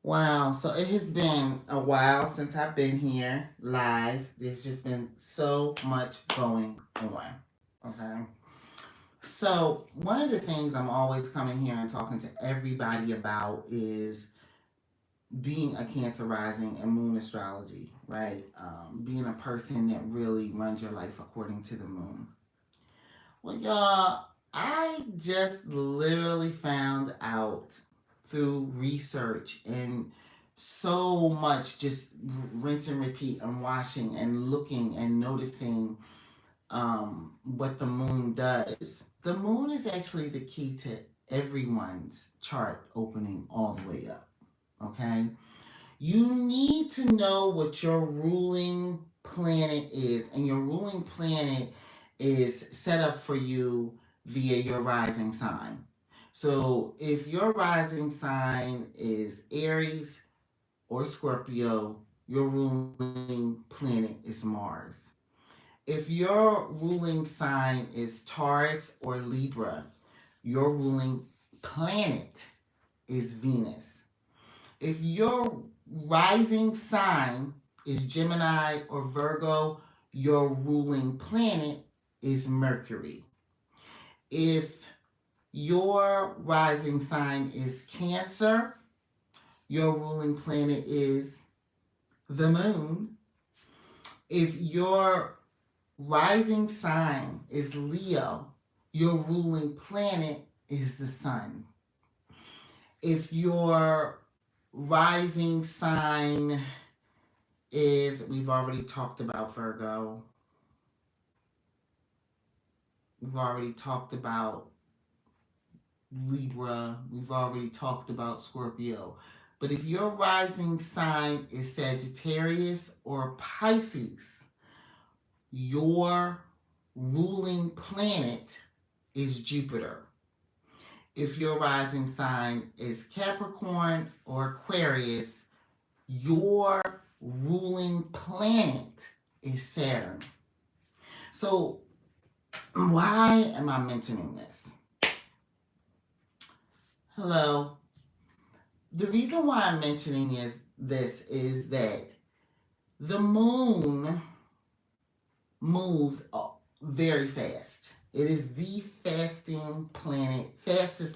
Wow, so it has been a while since I've been here live. There's just been so much going on. Okay. So, one of the things I'm always coming here and talking to everybody about is being a Cancer rising and moon astrology, right? Being a person that really runs your life according to the moon. Well, y'all, I just literally found out through research and so much just rinse and repeat and watching and looking and noticing what the moon does. The moon is actually the key to everyone's chart opening all the way up. Okay? You need to know what your ruling planet is, and your ruling planet is set up for you via your rising sign. So, if your rising sign is Aries or Scorpio, your ruling planet is Mars. If your ruling sign is Taurus or Libra, your ruling planet is Venus. If your rising sign is Gemini or Virgo, your ruling planet is Mercury. If your rising sign is Cancer, your ruling planet is the moon. If your rising sign is Leo, your ruling planet is the sun. If your rising sign is, we've already talked about Virgo, we've already talked about Libra, we've already talked about Scorpio. But if your rising sign is Sagittarius or Pisces, your ruling planet is Jupiter. If your rising sign is Capricorn or Aquarius, your ruling planet is Saturn. So, why am I mentioning this? Hello. The reason why I'm mentioning this is that the moon moves very fast. It is the fastest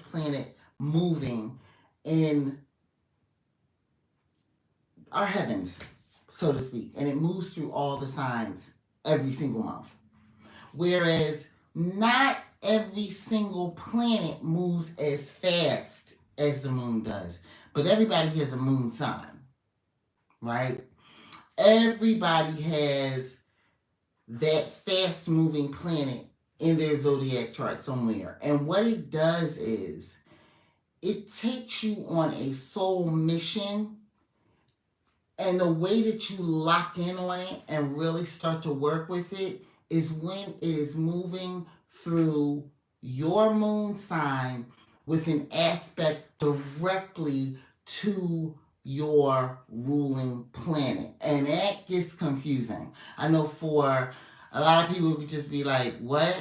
planet moving in our heavens, so to speak, and it moves through all the signs every single month. Whereas not every single planet moves as fast as the moon does, but everybody has a moon sign, right? Everybody has that fast moving planet in their zodiac chart somewhere. And what it does is it takes you on a soul mission. And the way that you lock in on it and really start to work with it is when it is moving through your moon sign with an aspect directly to your ruling planet. And that gets confusing. I know for a lot of people would just be like, what?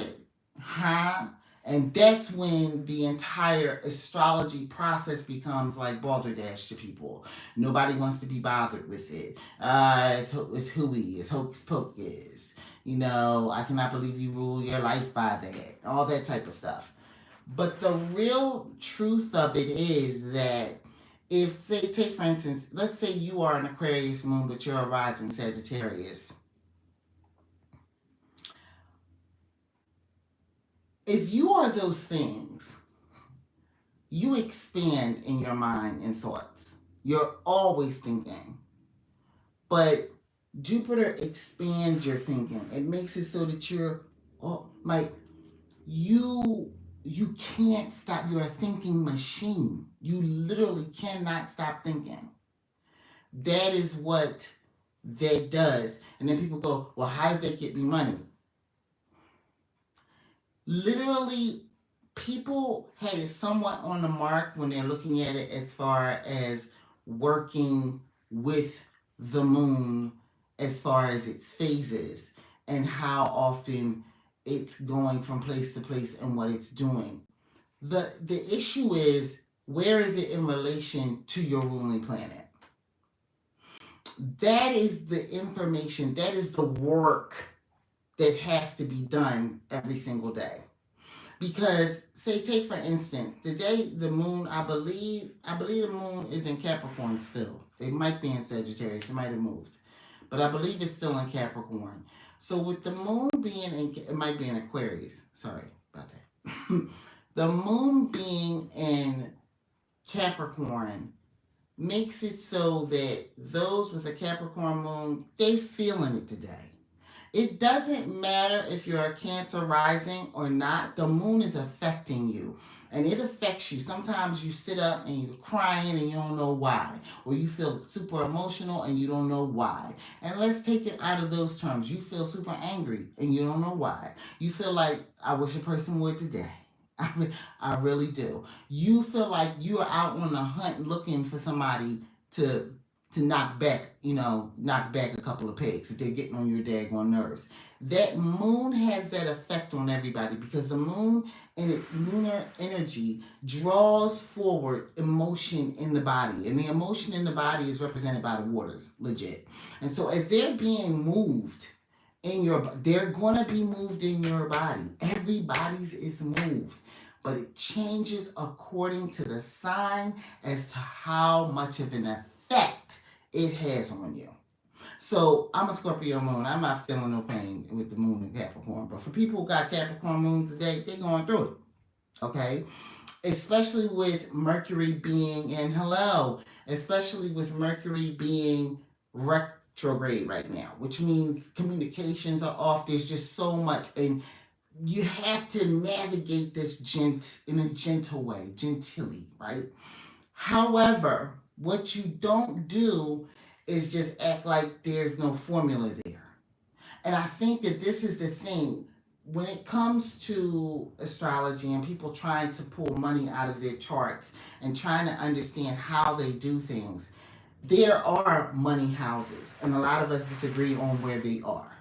Huh? And that's when the entire astrology process becomes like balderdash to people. Nobody wants to be bothered with it. It's hooey, it's hocus pocus. I cannot believe you rule your life by that. All that type of stuff. But the real truth of it is that if, say, take for instance, let's say you are an Aquarius moon, but you're a rising Sagittarius. If you are those things, you expand in your mind and thoughts. You're always thinking. But Jupiter expands your thinking. It makes it so that you're like you can't stop. You're a thinking machine. You literally cannot stop thinking. That is what that does. And then people go, well, how does that get me money? Literally, people had it somewhat on the mark when they're looking at it as far as working with the moon as far as its phases and how often it's going from place to place and what it's doing. The issue is where is it in relation to your ruling planet? That is the information, that is the work that has to be done every single day. Because say, take for instance, today the moon, I believe the moon is in Capricorn still. It might be in Sagittarius, it might have moved. But I believe it's still in Capricorn. So with the moon being in, it might be in Aquarius. Sorry about that. The moon being in Capricorn makes it so that those with a Capricorn moon, they feeling it today. It doesn't matter if you're a Cancer rising or not, the moon is affecting you. And it affects you. Sometimes you sit up and you're crying and you don't know why. Or you feel super emotional and you don't know why. And let's take it out of those terms. You feel super angry and you don't know why. You feel like, I wish a person would today. I really do. You feel like you are out on the hunt looking for somebody to knock back a couple of pegs if they're getting on your daggone nerves. That moon has that effect on everybody because the moon and its lunar energy draws forward emotion in the body. And the emotion in the body is represented by the waters, legit. And so as they're being moved they're gonna be moved in your body. Everybody's is moved. But it changes according to the sign as to how much of an effect it has on you. So I'm a Scorpio moon. I'm not feeling no pain with the moon in Capricorn. But for people who got Capricorn moons today, they're going through it. Okay? Especially with Mercury being in especially with Mercury being retrograde right now, which means communications are off. There's just so much. And you have to navigate this in a gentle way, gentilly, right? However, what you don't do is just act like there's no formula there. And I think that this is the thing. When it comes to astrology and people trying to pull money out of their charts and trying to understand how they do things, there are money houses, and a lot of us disagree on where they are,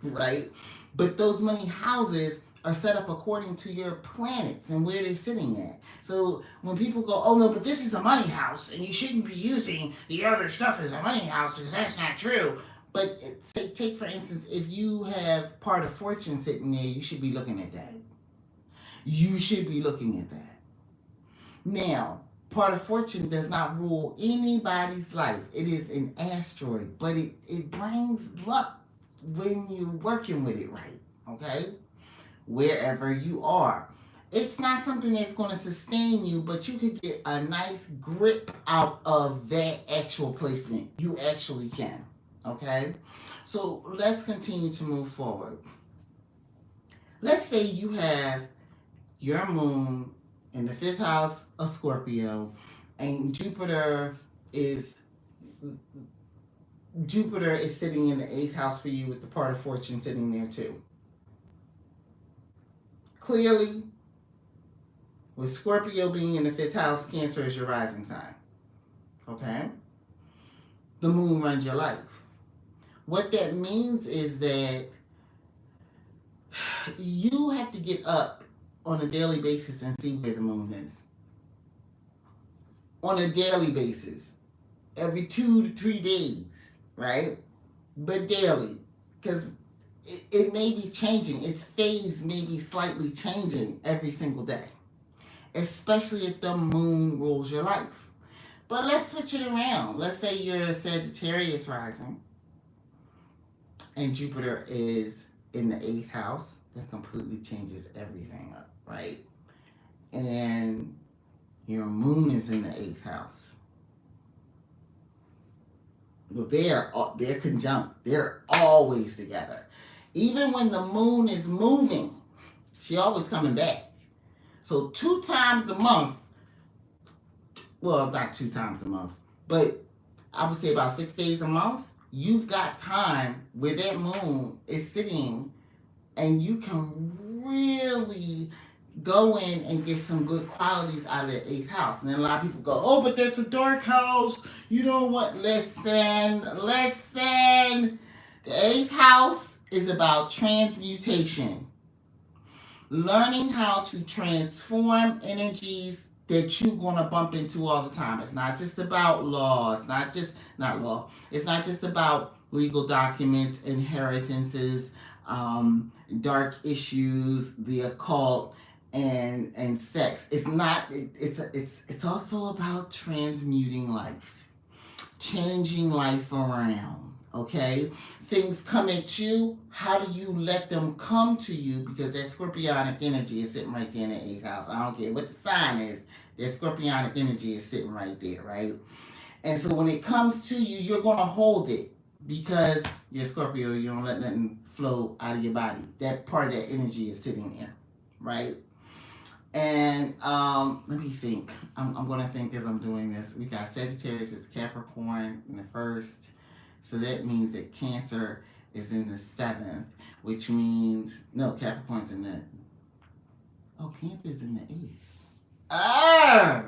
right? But those money houses are set up according to your planets and where they're sitting at. So when people go, oh no, but this is a money house and you shouldn't be using the other stuff as a money house because that's not true. But take for instance, if you have part of fortune sitting there, you should be looking at that. You should be looking at that. Now, part of fortune does not rule anybody's life. It is an asteroid, but it brings luck when you're working with it right, okay? Wherever you are. It's not something that's going to sustain you, but you could get a nice grip out of that actual placement. You actually can, okay? So let's continue to move forward. Let's say you have your moon in the 5th house of Scorpio, and Jupiter is sitting in the 8th house for you with the part of fortune sitting there too. Clearly, with Scorpio being in the 5th house, Cancer is your rising sign. Okay? The moon runs your life. What that means is that you have to get up on a daily basis and see where the moon is. On a daily basis. Every 2 to 3 days, right? But daily. Because it may be changing. Its phase may be slightly changing every single day. Especially if the moon rules your life. But let's switch it around. Let's say you're a Sagittarius rising and Jupiter is in the 8th house. That completely changes everything up, right? And your moon is in the 8th house. Well, they're conjunct. They're always together. Even when the moon is moving, she always coming back. So 2 times a month, well, not 2 times a month, but I would say about 6 days a month, you've got time where that moon is sitting and you can really go in and get some good qualities out of the 8th house. And then a lot of people go, oh, but that's a dark house. You know what? Listen. The 8th house is about transmutation. Learning how to transform energies that you're going to bump into all the time. It's not just about law. It's not just, not law. It's not just about legal documents, inheritances, dark issues, the occult, and sex. It's not. It's also about transmuting life, changing life around. Okay, things come at you. How do you let them come to you? Because that scorpionic energy is sitting right there in the eighth house. I don't care what the sign is. That scorpionic energy is sitting right there, right? And so when it comes to you, you're gonna hold it because you're Scorpio. You don't let nothing flow out of your body. That part of that energy is sitting there, right? And let me think. I'm gonna think as I'm doing this. We got Sagittarius is Capricorn in the first, so that means that Cancer is in the seventh, which means no, Capricorn's in the, oh, Cancer's in the eighth. Oh,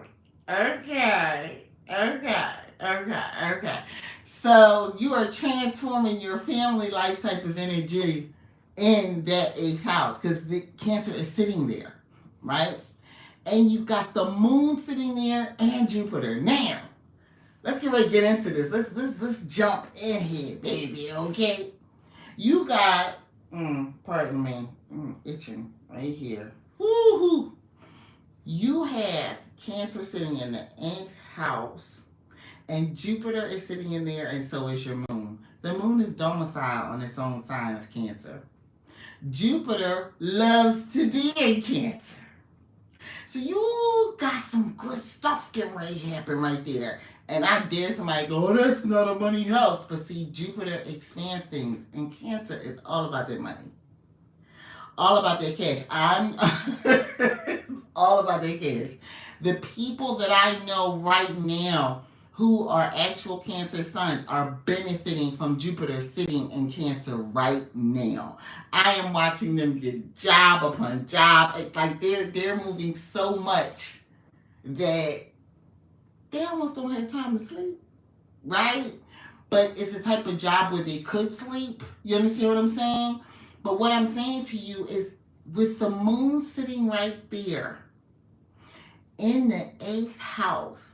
okay, okay. So you are transforming your family life type of energy in that eighth house because the Cancer is sitting there, right? And you got the moon sitting there and Jupiter. Now, let's get ready to get into this. Let's jump in here, baby, okay? You got, pardon me, itching right here. Woo-hoo. You have Cancer sitting in the 8th house, and Jupiter is sitting in there, and so is your moon. The moon is domiciled on its own sign of Cancer. Jupiter loves to be in Cancer. So you got some good stuff getting ready to happen right there. And I dare somebody go, oh, that's not a money house. But see, Jupiter expands things, and Cancer is all about that money. All about that cash. It's all about that cash. The people that I know right now who are actual Cancer suns are benefiting from Jupiter sitting in Cancer right now. I am watching them get job upon job. It's like they're moving so much that they almost don't have time to sleep, right? But it's a type of job where they could sleep. You understand what I'm saying? But what I'm saying to you is with the moon sitting right there in the 8th house,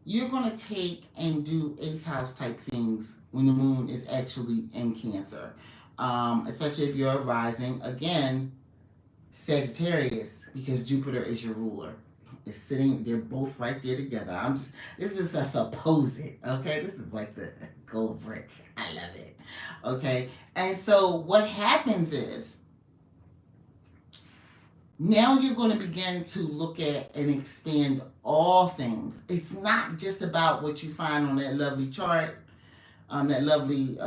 you're going to take and do 8th house type things when the moon is actually in Cancer. Especially if you're rising, again, Sagittarius, because Jupiter is your ruler. It's sitting, they're both right there together. This is a supposed, okay? This is like the gold brick. I love it, okay? And so what happens is, now you're going to begin to look at and expand all things. It's not just about what you find on that lovely chart, that lovely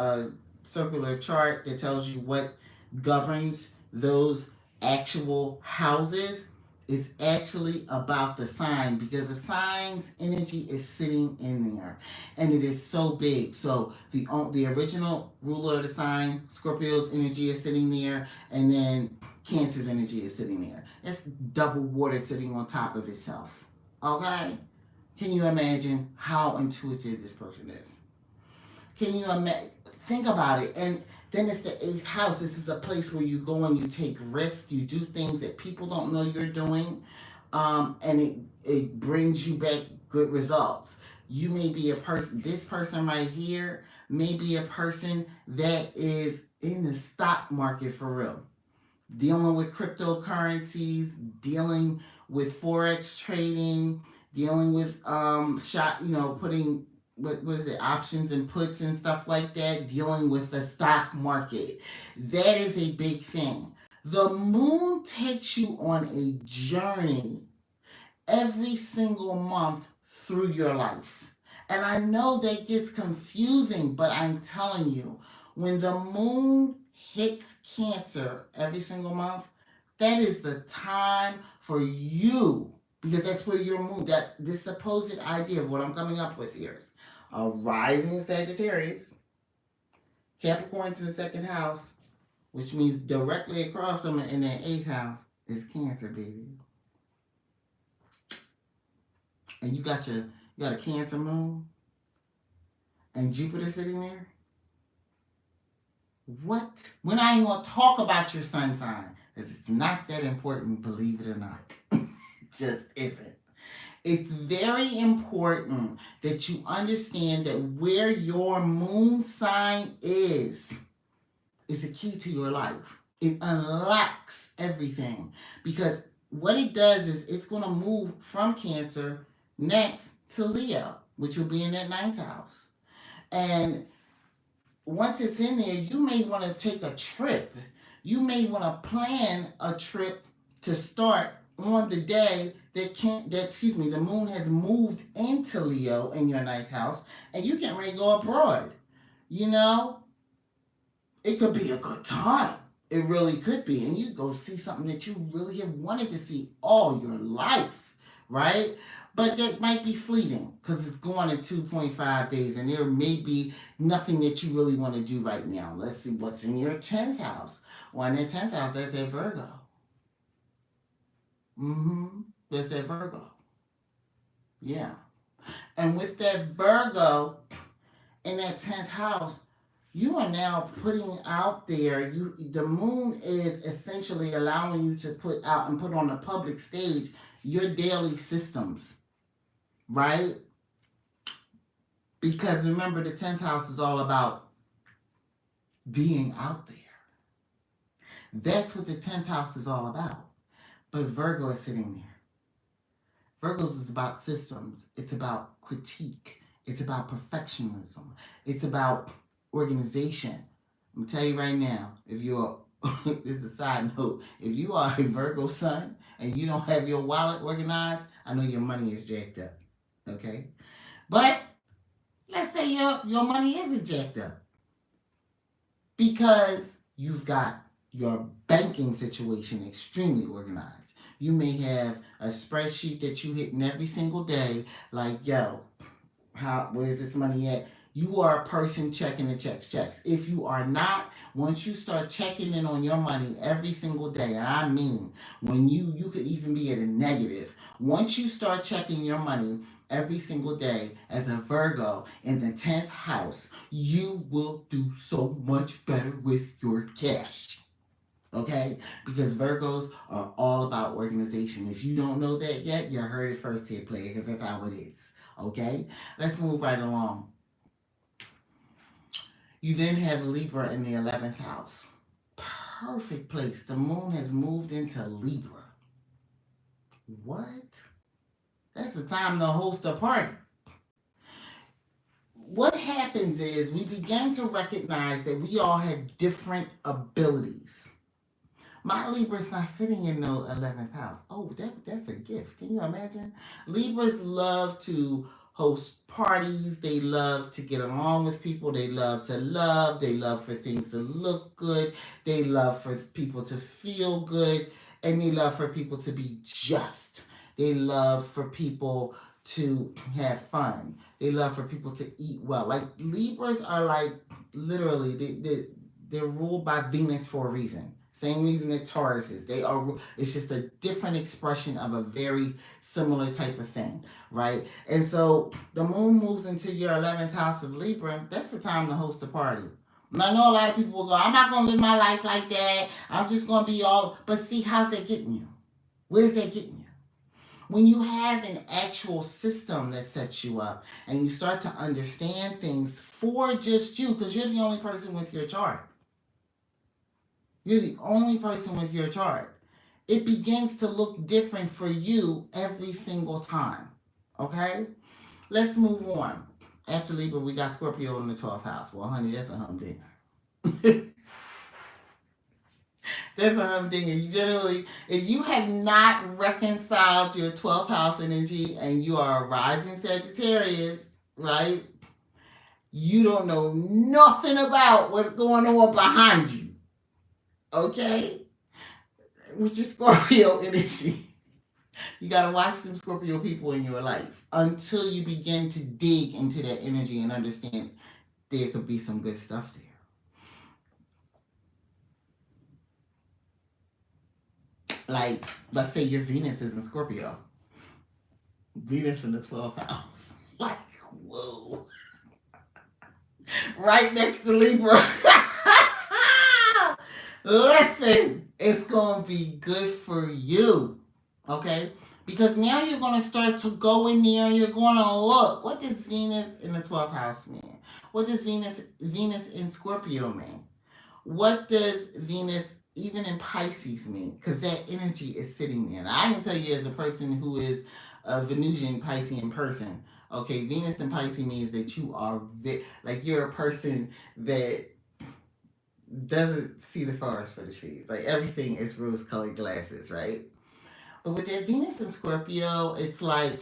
circular chart that tells you what governs those actual houses. Is actually about the sign, because the sign's energy is sitting in there and it is so big. So the original ruler of the sign, Scorpio's energy is sitting there, and then Cancer's energy is sitting there. It's double water sitting on top of itself. Okay? Can you imagine how intuitive this person is? Can you imagine? Think about it. And then it's the 8th house. This is a place where you go and you take risks. You do things that people don't know you're doing. And it brings you back good results. You may be a person, this person right here may be a person that is in the stock market for real. Dealing with cryptocurrencies, dealing with Forex trading, dealing with putting what is it, options and puts and stuff like that, dealing with the stock market. That is a big thing. The moon takes you on a journey every single month through your life. And I know that gets confusing, but I'm telling you, when the moon hits Cancer every single month, that is the time for you, because that's where your moon, that this supposed idea of what I'm coming up with here is a rising Sagittarius, Capricorn's in the 2nd house, which means directly across from it in the 8th house is Cancer, baby. And you got a Cancer moon and Jupiter sitting there. What? When I ain't gonna talk about your sun sign, because it's not that important, believe it or not. It just isn't. It's very important that you understand that where your moon sign is the key to your life. It unlocks everything because what it does is it's going to move from Cancer next to Leo, which will be in that ninth house. And once it's in there, you may want to take a trip. You may want to plan a trip to start on the day the moon has moved into Leo in your ninth house, and you can really go abroad. You know, it could be a good time. It really could be. And you go see something that you really have wanted to see all your life, right? But that might be fleeting because it's going in 2.5 days and there may be nothing that you really want to do right now. Let's see what's in your 10th house. Well, in your 10th house, that's that Virgo. That's that Virgo. Yeah. And with that Virgo in that 10th house, you are now putting out there, the moon is essentially allowing you to put out and put on the public stage your daily systems, right? Because remember, the 10th house is all about being out there. That's what the 10th house is all about. But Virgo is sitting there. Virgos is about systems. It's about critique. It's about perfectionism. It's about organization. I'm gonna tell you right now, if you're this is a side note, if you are a Virgo sun and you don't have your wallet organized, I know your money is jacked up. Okay? But let's say your money isn't jacked up because you've got your banking situation extremely organized. You may have a spreadsheet that you hit in every single day, like, yo, where's this money at? You are a person checking the checks. If you are not, once you start checking in on your money every single day, and I mean, when you could even be at a negative, once you start checking your money every single day as a Virgo in the 10th house, you will do so much better with your cash. Okay? Because Virgos are all about organization. If you don't know that yet, you heard it first here, player, because that's how it is. Okay? Let's move right along. You then have Libra in the 11th house. Perfect place. The moon has moved into Libra. What? That's the time to host a party. What happens is we begin to recognize that we all have different abilities. My Libra's not sitting in the 11th house. Oh, that's a gift. Can you imagine? Libras love to host parties. They love to get along with people. They love to love. They love for things to look good. They love for people to feel good. And they love for people to be just. They love for people to have fun. They love for people to eat well. Like, Libras are like, literally, they're ruled by Venus for a reason. Same reason that Taurus is. It's just a different expression of a very similar type of thing, right? And so the moon moves into your 11th house of Libra. That's the time to host a party. And I know a lot of people will go, I'm not going to live my life like that. I'm just going to be all... But see, how's that getting you? Where's that getting you? When you have an actual system that sets you up and you start to understand things for just you, because you're the only person with your chart. You're the only person with your chart. It begins to look different for you every single time. Okay? Let's move on. After Libra, we got Scorpio in the 12th house. Well, honey, that's a humdinger. That's a humdinger. You generally, if you have not reconciled your 12th house energy and you are a rising Sagittarius, right? You don't know nothing about what's going on behind you. Okay? Which is Scorpio energy. You got to watch them Scorpio people in your life until you begin to dig into that energy and understand there could be some good stuff there. Like, let's say your Venus is in Scorpio. Venus in the 12th house. Like, whoa. Right next to Libra. Listen, it's going to be good for you. Okay? Because now you're going to start to go in there and you're going to look. What does Venus in the 12th house mean? What does Venus in Scorpio mean? What does Venus even in Pisces mean? Because that energy is sitting there. And I can tell you as a person who is a Venusian Piscean person, okay, Venus in Pisces means that you are like you're a person that doesn't see the forest for the trees. Like everything is rose colored glasses, right? But with that Venus in Scorpio, it's like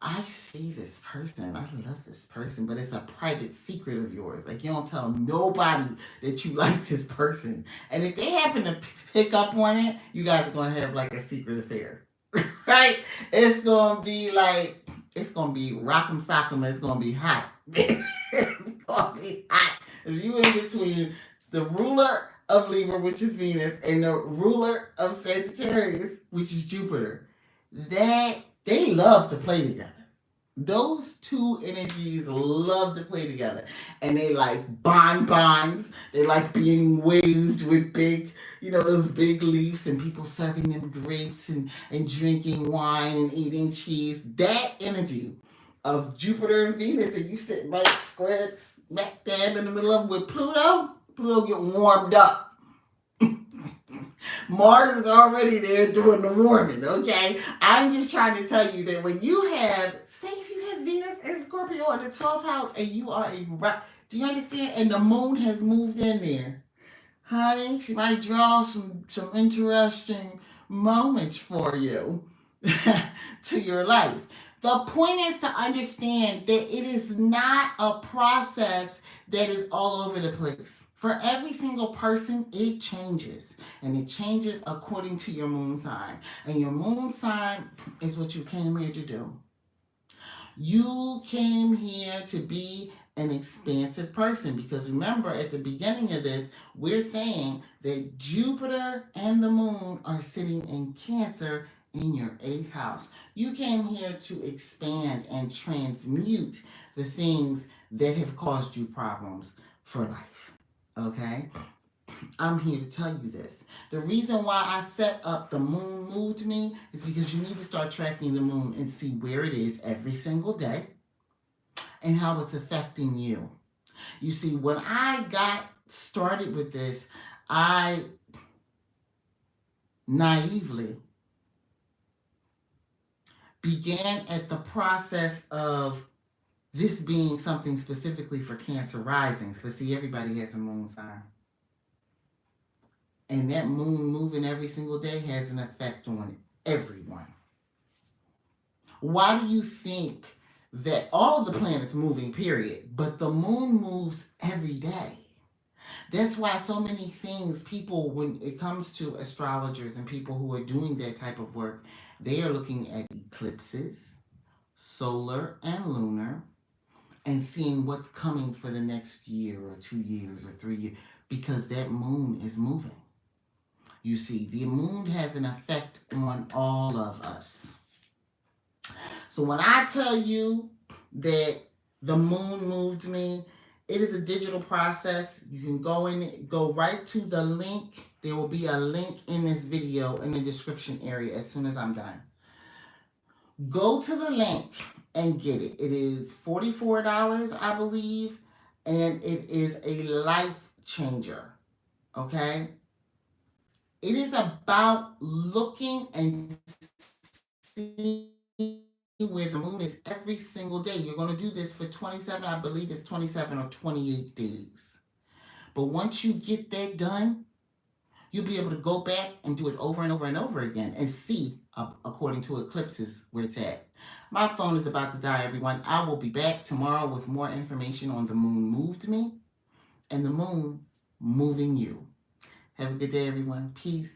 I see this person. I love this person, but it's a private secret of yours. Like you don't tell nobody that you like this person. And if they happen to pick up on it, you guys are gonna have like a secret affair. Right? It's gonna be like it's gonna be rock'em sock'em, it's gonna be hot. It's gonna be hot. As you in between the ruler of Libra, which is Venus, and the ruler of Sagittarius, which is Jupiter. That they love to play together. Those two energies love to play together. And they like bonbons. They like being waved with big, those big leaves and people serving them grapes and drinking wine and eating cheese. That energy of Jupiter and Venus, and you sit right square smack dab in the middle of with Pluto get warmed up. Mars is already there doing the warming, okay? I'm just trying to tell you that when you have, say if you have Venus and Scorpio in the 12th house and you are do you understand? And the moon has moved in there. Honey, she might draw some interesting moments for you to your life. The point is to understand that it is not a process that is all over the place. For every single person, it changes. And it changes according to your moon sign. And your moon sign is what you came here to do. You came here to be an expansive person because remember at the beginning of this, we're saying that Jupiter and the moon are sitting in Cancer in your 8th house. You came here to expand and transmute the things that have caused you problems for life. Okay? I'm here to tell you this. The reason why I set up the moon moved me is because you need to start tracking the moon and see where it is every single day and how it's affecting you. You see, when I got started with this, I naively began at the process of this being something specifically for Cancer risings. But see, everybody has a moon sign. And that moon moving every single day has an effect on everyone. Why do you think that all the planets moving, period, but the moon moves every day? That's why so many things, people, when it comes to astrologers and people who are doing that type of work, they are looking at eclipses, solar and lunar, and seeing what's coming for the next year or 2 years or 3 years, because that moon is moving. You see, the moon has an effect on all of us. So when I tell you that the moon moved me, it is a digital process. You can go right to the link. There will be a link in this video in the description area as soon as I'm done. Go to the link and get it. It is $44, I believe, and it is a life changer. Okay? It is about looking and seeing where the moon is every single day. You're going to do this for 27, I believe it's 27 or 28 days. But once you get that done, you'll be able to go back and do it over and over and over again and see, according to eclipses, where it's at. My phone is about to die, everyone. I will be back tomorrow with more information on the moon moved me and the moon moving you. Have a good day, everyone. Peace.